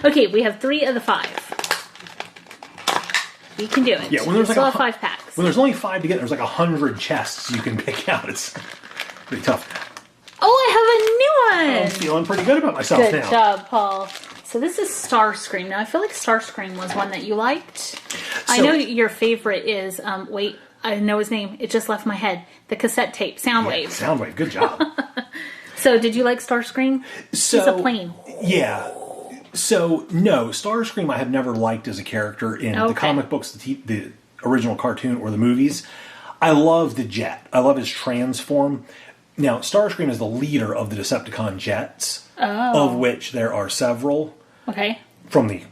Okay, we have 3 of the 5. You can do it. Yeah, when there's still like have 5 packs. When there's only 5 to get, there's like 100 chests you can pick out. It's pretty tough. Oh, I have a new one! I'm feeling pretty good about myself now. Good job, Paul. So this is Starscream. Now, I feel like Starscream was one that you liked. I know your favorite is, wait, I know his name. It just left my head. The cassette tape, Soundwave. Yeah, Soundwave, good job. So, did you like Starscream? He's a plane. Yeah. So, no, Starscream I have never liked as a character in the comic books, the original cartoon, or the movies. I love the jet. I love his transform. Now, Starscream is the leader of the Decepticon jets, of which there are several from the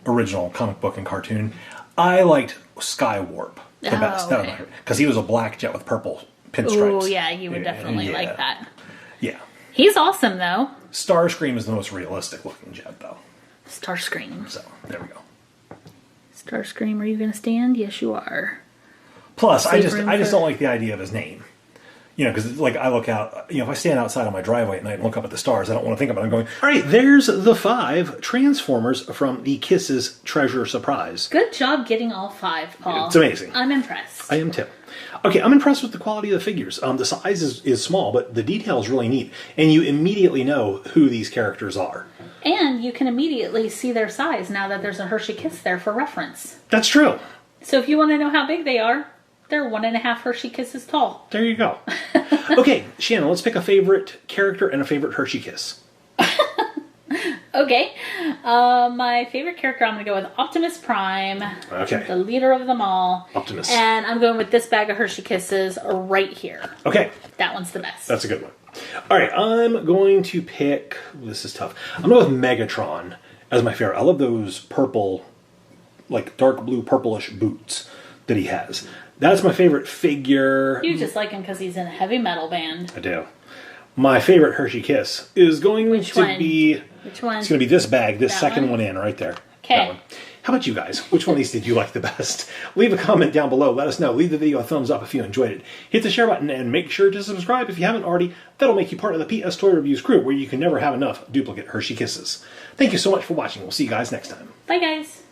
original comic book and cartoon. I liked Skywarp the best, because he was a black jet with purple pinstripes. Oh, yeah, you would definitely like that. Yeah. He's awesome, though. Starscream is the most realistic looking jet, though. Starscream. So, there we go. Starscream, are you going to stand? Yes, you are. Plus, I just don't like the idea of his name. You know, because like I look out, you know, if I stand outside on my driveway at night and look up at the stars, I don't want to think about it. I'm going, all right, there's the 5 Transformers from the Kisses Treasure Surprise. Good job getting all 5, Paul. It's amazing. I'm impressed. I am too. Okay, I'm impressed with the quality of the figures. The size is small, but the detail is really neat. And you immediately know who these characters are. And you can immediately see their size now that there's a Hershey Kiss there for reference. That's true. So if you want to know how big they are, they're 1.5 Hershey Kisses tall. There you go. Okay, Shannon, let's pick a favorite character and a favorite Hershey Kiss. Okay. My favorite character, I'm going to go with Optimus Prime. Okay. The leader of them all. Optimus. And I'm going with this bag of Hershey Kisses right here. Okay. That one's the best. That's a good one. All right, I'm going to pick... This is tough. I'm going to go with Megatron as my favorite. I love those purple, like dark blue purplish boots that he has. That's my favorite figure. You just like him because he's in a heavy metal band. I do. My favorite Hershey Kiss is going to be... Which one? It's going to be this bag, this that second one in right there. Okay. How about you guys? Which one of these did you like the best? Leave a comment down below. Let us know. Leave the video a thumbs up if you enjoyed it. Hit the share button and make sure to subscribe if you haven't already. That'll make you part of the PS Toy Reviews crew where you can never have enough duplicate Hershey Kisses. Thank you so much for watching. We'll see you guys next time. Bye, guys.